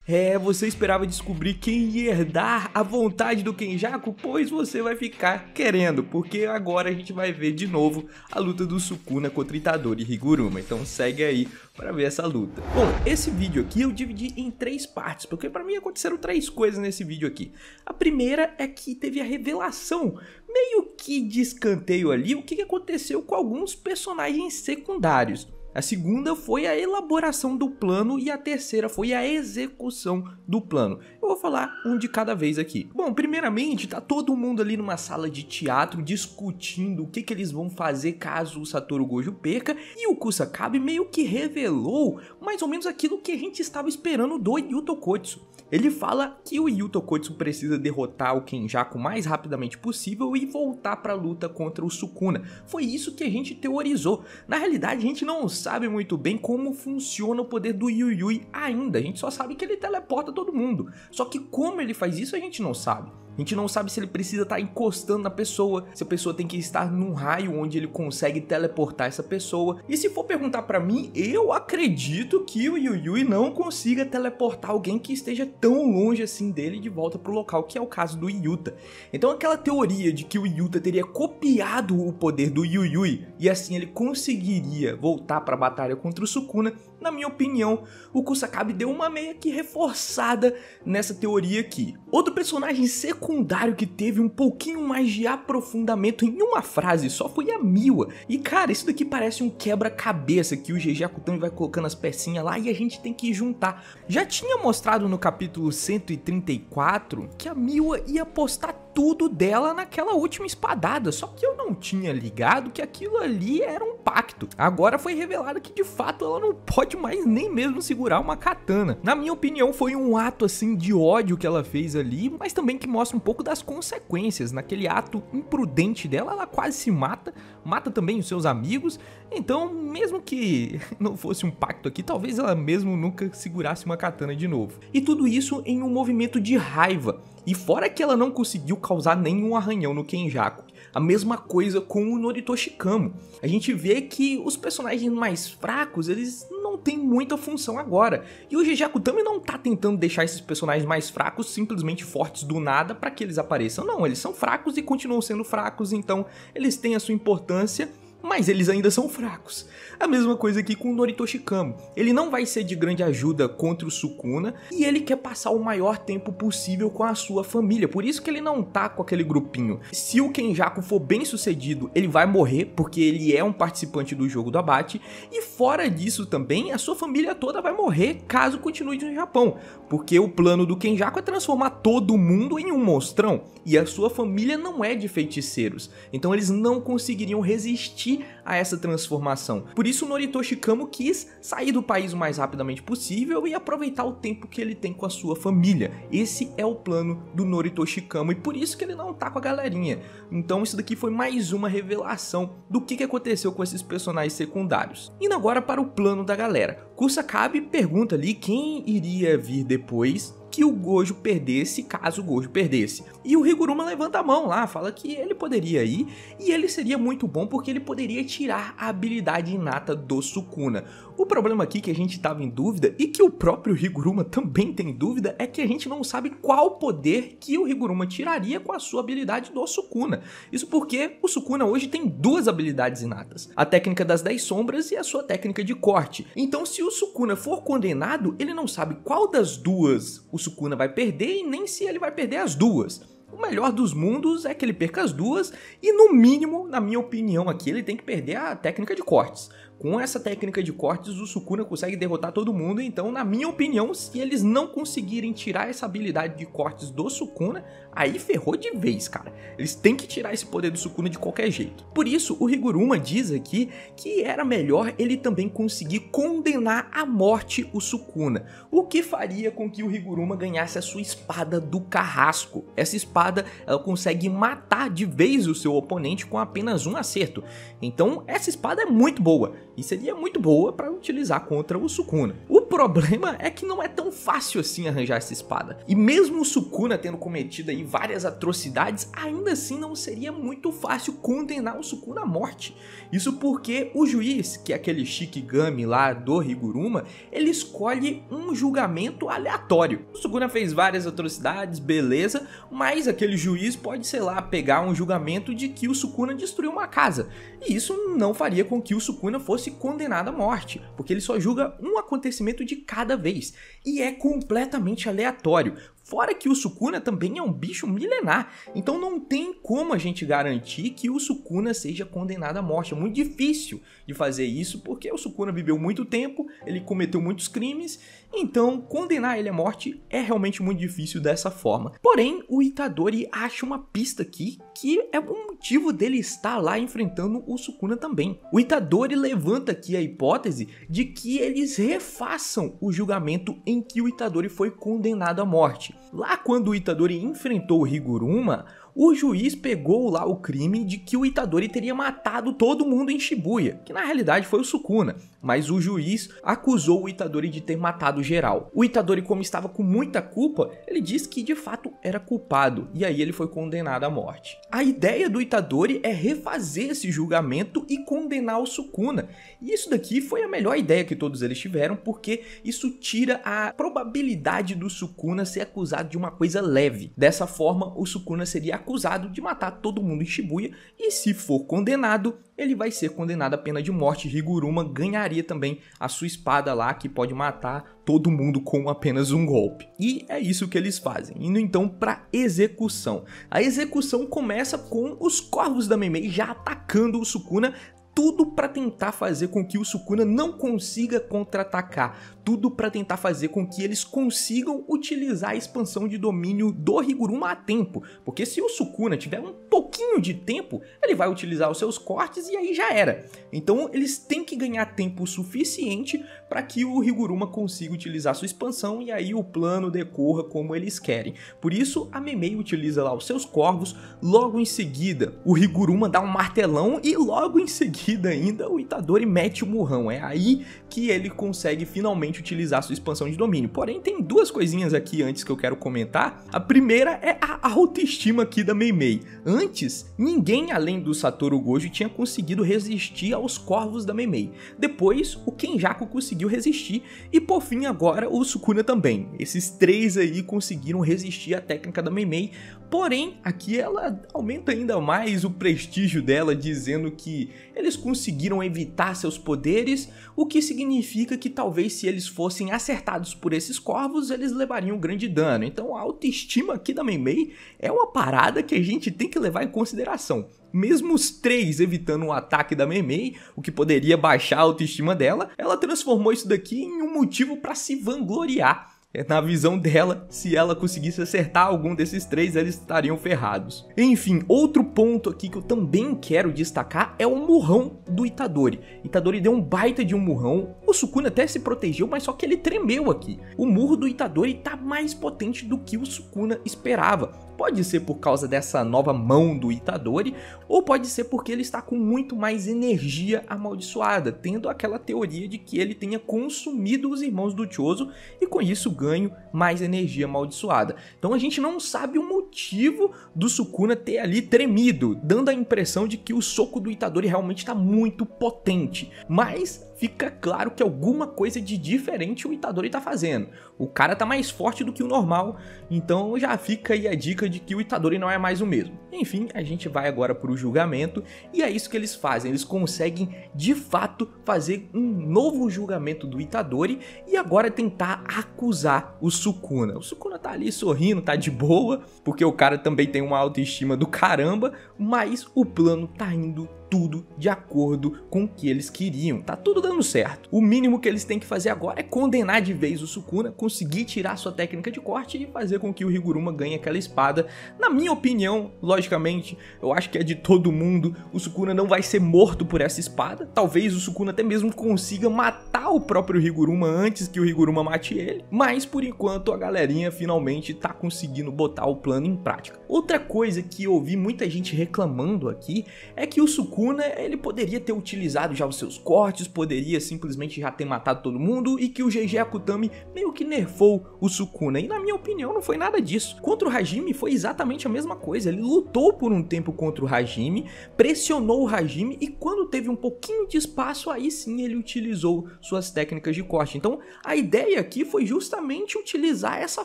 É, você esperava descobrir quem ia herdar a vontade do Kenjaku? Pois você vai ficar querendo, porque agora a gente vai ver de novo a luta do Sukuna contra Itadori Higuruma. Então segue aí para ver essa luta. Bom, esse vídeo aqui eu dividi em 3 partes, porque para mim aconteceram 3 coisas nesse vídeo aqui. A primeira é que teve a revelação, meio que de escanteio ali, o que aconteceu com alguns personagens secundários. A segunda foi a elaboração do plano e a terceira foi a execução do plano. Eu vou falar um de cada vez aqui. Bom, primeiramente, tá todo mundo ali numa sala de teatro discutindo o que eles vão fazer caso o Satoru Gojo perca, e o Kusakabe meio que revelou mais ou menos aquilo que a gente estava esperando do Yu Tokotsu. Ele fala que o Yu Tokotsu precisa derrotar o Kenjaku o mais rapidamente possível e voltar para a luta contra o Sukuna. Foi isso que a gente teorizou. Na realidade, a gente não sabe muito bem como funciona o poder do Yu Yui ainda. A gente só sabe que ele teleporta todo mundo. Só que como ele faz isso, a gente não sabe. A gente não sabe se ele precisa estar encostando na pessoa, se a pessoa tem que estar num raio onde ele consegue teleportar essa pessoa. E se for perguntar pra mim, eu acredito que o Yu Yui não consiga teleportar alguém que esteja tão longe assim dele de volta pro local, que é o caso do Yuta. Então aquela teoria de que o Yuta teria copiado o poder do Yu Yui e assim ele conseguiria voltar pra batalha contra o Sukuna, na minha opinião, o Kusakabe deu uma meia que reforçada nessa teoria aqui. Outro personagem secundário que teve um pouquinho mais de aprofundamento em uma frase só foi a Miwa. E cara, isso daqui parece um quebra-cabeça que o GG Akutami vai colocando as pecinhas lá e a gente tem que juntar. Já tinha mostrado no capítulo 134 que a Miwa ia postar tudo dela naquela última espadada, só que eu não tinha ligado que aquilo ali era um pacto. Agora foi revelado que de fato ela não pode mais nem mesmo segurar uma katana. Na minha opinião foi um ato assim de ódio que ela fez ali, mas também que mostra um pouco das consequências. Naquele ato imprudente dela, ela quase se mata, mata também os seus amigos. Então mesmo que não fosse um pacto aqui, talvez ela mesmo nunca segurasse uma katana de novo. E tudo isso em um movimento de raiva. E fora que ela não conseguiu causar nenhum arranhão no Kenjaku. A mesma coisa com o Noritoshi Kamo. A gente vê que os personagens mais fracos, eles não têm muita função agora. E o GG Akutami não tá tentando deixar esses personagens mais fracos simplesmente fortes do nada para que eles apareçam. Não, eles são fracos e continuam sendo fracos, então eles têm a sua importância, mas eles ainda são fracos. A mesma coisa aqui com o Noritoshi Kamo. Ele não vai ser de grande ajuda contra o Sukuna e ele quer passar o maior tempo possível com a sua família. Por isso que ele não tá com aquele grupinho. Se o Kenjaku for bem sucedido, ele vai morrer porque ele é um participante do jogo do abate. E fora disso também, a sua família toda vai morrer caso continue no Japão. Porque o plano do Kenjaku é transformar todo mundo em um monstrão. E a sua família não é de feiticeiros. Então eles não conseguiriam resistir a essa transformação. Por isso o Noritoshi Kamo quis sair do país o mais rapidamente possível e aproveitar o tempo que ele tem com a sua família. Esse é o plano do Noritoshi Kamo e por isso que ele não tá com a galerinha. Então isso daqui foi mais uma revelação do que aconteceu com esses personagens secundários. Indo agora para o plano da galera. Kusakabe pergunta ali quem iria vir depois que o Gojo perdesse, caso o Gojo perdesse. E o Higuruma levanta a mão lá, fala que ele poderia ir e ele seria muito bom porque ele poderia tirar a habilidade inata do Sukuna. O problema aqui que a gente estava em dúvida e que o próprio Higuruma também tem dúvida é que a gente não sabe qual poder que o Higuruma tiraria com a sua habilidade do Sukuna. Isso porque o Sukuna hoje tem 2 habilidades inatas, a técnica das 10 sombras e a sua técnica de corte. Então se o Sukuna for condenado, ele não sabe qual das 2 o Sukuna vai perder e nem se ele vai perder as 2. O melhor dos mundos é que ele perca as 2 e no mínimo, na minha opinião aqui, ele tem que perder a técnica de cortes. Com essa técnica de cortes, o Sukuna consegue derrotar todo mundo, então na minha opinião, se eles não conseguirem tirar essa habilidade de cortes do Sukuna, aí ferrou de vez, cara. Eles têm que tirar esse poder do Sukuna de qualquer jeito. Por isso, o Higuruma diz aqui que era melhor ele também conseguir condenar à morte o Sukuna, o que faria com que o Higuruma ganhasse a sua espada do carrasco. Essa espada, ela consegue matar de vez o seu oponente com apenas um acerto. Então, essa espada é muito boa. E seria muito boa para utilizar contra o Sukuna. O problema é que não é tão fácil assim arranjar essa espada. E mesmo o Sukuna tendo cometido aí várias atrocidades, ainda assim não seria muito fácil condenar o Sukuna à morte. Isso porque o juiz, que é aquele Shikigami lá do Higuruma, ele escolhe um julgamento aleatório. O Sukuna fez várias atrocidades, beleza, mas aquele juiz pode, sei lá, pegar um julgamento de que o Sukuna destruiu uma casa. E isso não faria com que o Sukuna fosse condenado à morte, porque ele só julga um acontecimento de cada vez. E é completamente aleatório. Fora que o Sukuna também é um bicho milenar, então não tem como a gente garantir que o Sukuna seja condenado à morte. É muito difícil de fazer isso, porque o Sukuna viveu muito tempo, ele cometeu muitos crimes, então condenar ele à morte é realmente muito difícil dessa forma. Porém, o Itadori acha uma pista aqui que é o motivo dele estar lá enfrentando o Sukuna também. O Itadori levanta aqui a hipótese de que eles refaçam o julgamento em que o Itadori foi condenado à morte. Lá quando o Itadori enfrentou o Higuruma, o juiz pegou lá o crime de que o Itadori teria matado todo mundo em Shibuya, que na realidade foi o Sukuna, mas o juiz acusou o Itadori de ter matado geral. O Itadori, como estava com muita culpa, ele disse que de fato era culpado, e aí ele foi condenado à morte. A ideia do Itadori é refazer esse julgamento e condenar o Sukuna, e isso daqui foi a melhor ideia que todos eles tiveram, porque isso tira a probabilidade do Sukuna ser acusado de uma coisa leve. Dessa forma, o Sukuna seria acusado de matar todo mundo em Shibuya, e se for condenado, ele vai ser condenado à pena de morte. Higuruma ganharia também a sua espada lá, que pode matar todo mundo com apenas um golpe. E é isso que eles fazem, indo então para execução. A execução começa com os corvos da Mei Mei já atacando o Sukuna, tudo para tentar fazer com que o Sukuna não consiga contra-atacar, tudo para tentar fazer com que eles consigam utilizar a expansão de domínio do Higuruma a tempo, porque se o Sukuna tiver um pouquinho de tempo, ele vai utilizar os seus cortes e aí já era. Então eles têm que ganhar tempo suficiente para que o Higuruma consiga utilizar sua expansão e aí o plano decorra como eles querem. Por isso a Mei Mei utiliza lá os seus corvos, logo em seguida o Higuruma dá um martelão e logo em seguida ainda o Itadori mete o murrão. É aí que ele consegue finalmente utilizar sua expansão de domínio. Porém, tem duas coisinhas aqui antes que eu quero comentar. A primeira é a autoestima aqui da Mei Mei. Antes, ninguém além do Satoru Gojo tinha conseguido resistir aos corvos da Mei Mei. Depois, o Kenjaku conseguiu resistir e por fim agora o Sukuna também. Esses três aí conseguiram resistir à técnica da Mei Mei. Porém, aqui ela aumenta ainda mais o prestígio dela, dizendo que eles conseguiram evitar seus poderes, o que significa que talvez se eles fossem acertados por esses corvos, eles levariam grande dano. Então a autoestima aqui da Mei Mei é uma parada que a gente tem que levar em consideração. Mesmo os três evitando o ataque da Mei Mei, o que poderia baixar a autoestima dela, ela transformou isso daqui em um motivo para se vangloriar. Na visão dela, se ela conseguisse acertar algum desses três, eles estariam ferrados. Enfim, outro ponto aqui que eu também quero destacar é o murrão do Itadori. Itadori deu um baita de um murrão, o Sukuna até se protegeu, mas só que ele tremeu aqui. O murro do Itadori tá mais potente do que o Sukuna esperava. Pode ser por causa dessa nova mão do Itadori, ou pode ser porque ele está com muito mais energia amaldiçoada, tendo aquela teoria de que ele tenha consumido os irmãos do Chozo e com isso ganho mais energia amaldiçoada. Então a gente não sabe o motivo do Sukuna ter ali tremido, dando a impressão de que o soco do Itadori realmente está muito potente, mas fica claro que alguma coisa de diferente o Itadori tá fazendo. O cara tá mais forte do que o normal, então já fica aí a dica de que o Itadori não é mais o mesmo. Enfim, a gente vai agora pro julgamento e é isso que eles fazem. Eles conseguem de fato fazer um novo julgamento do Itadori e agora tentar acusar o Sukuna. O Sukuna tá ali sorrindo, tá de boa, porque o cara também tem uma autoestima do caramba, mas o plano tá indo tudo de acordo com o que eles queriam, tá tudo dando certo. O mínimo que eles têm que fazer agora é condenar de vez o Sukuna, conseguir tirar sua técnica de corte e fazer com que o Higuruma ganhe aquela espada. Na minha opinião, logicamente, eu acho que é de todo mundo, o Sukuna não vai ser morto por essa espada, talvez o Sukuna até mesmo consiga matar o próprio Higuruma antes que o Higuruma mate ele, mas por enquanto a galerinha finalmente tá conseguindo botar o plano em prática. Outra coisa que eu ouvi muita gente reclamando aqui é que o Sukuna Sukuna, ele poderia ter utilizado já os seus cortes, poderia simplesmente já ter matado todo mundo e que o GG Akutami meio que nerfou o Sukuna. E na minha opinião não foi nada disso. Contra o Hajime foi exatamente a mesma coisa. Ele lutou por um tempo contra o Hajime, pressionou o Hajime e quando teve um pouquinho de espaço, aí sim ele utilizou suas técnicas de corte. Então a ideia aqui foi justamente utilizar essa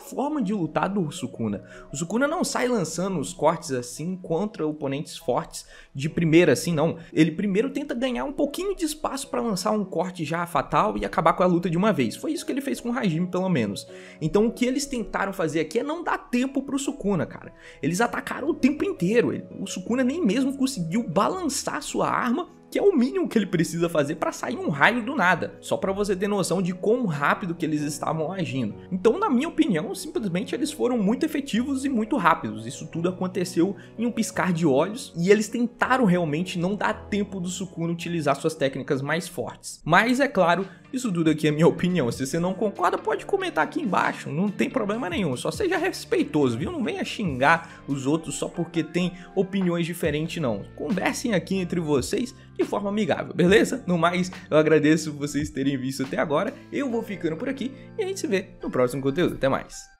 forma de lutar do Sukuna. O Sukuna não sai lançando os cortes assim contra oponentes fortes de primeira assim, não. Ele primeiro tenta ganhar um pouquinho de espaço para lançar um corte já fatal e acabar com a luta de uma vez. Foi isso que ele fez com o Hajime, pelo menos. Então o que eles tentaram fazer aqui é não dar tempo pro Sukuna, cara. Eles atacaram o tempo inteiro. O Sukuna nem mesmo conseguiu balançar sua arma, que é o mínimo que ele precisa fazer para sair um raio do nada, só para você ter noção de quão rápido que eles estavam agindo. Então, na minha opinião, simplesmente eles foram muito efetivos e muito rápidos. Isso tudo aconteceu em um piscar de olhos e eles tentaram realmente não dar tempo do Sukuna utilizar suas técnicas mais fortes. Mas, é claro, isso tudo aqui é minha opinião. Se você não concorda, pode comentar aqui embaixo, não tem problema nenhum. Só seja respeitoso, viu? Não venha xingar os outros só porque tem opiniões diferentes, não. Conversem aqui entre vocês de forma amigável, beleza? No mais, eu agradeço vocês terem visto até agora. Eu vou ficando por aqui e a gente se vê no próximo conteúdo. Até mais!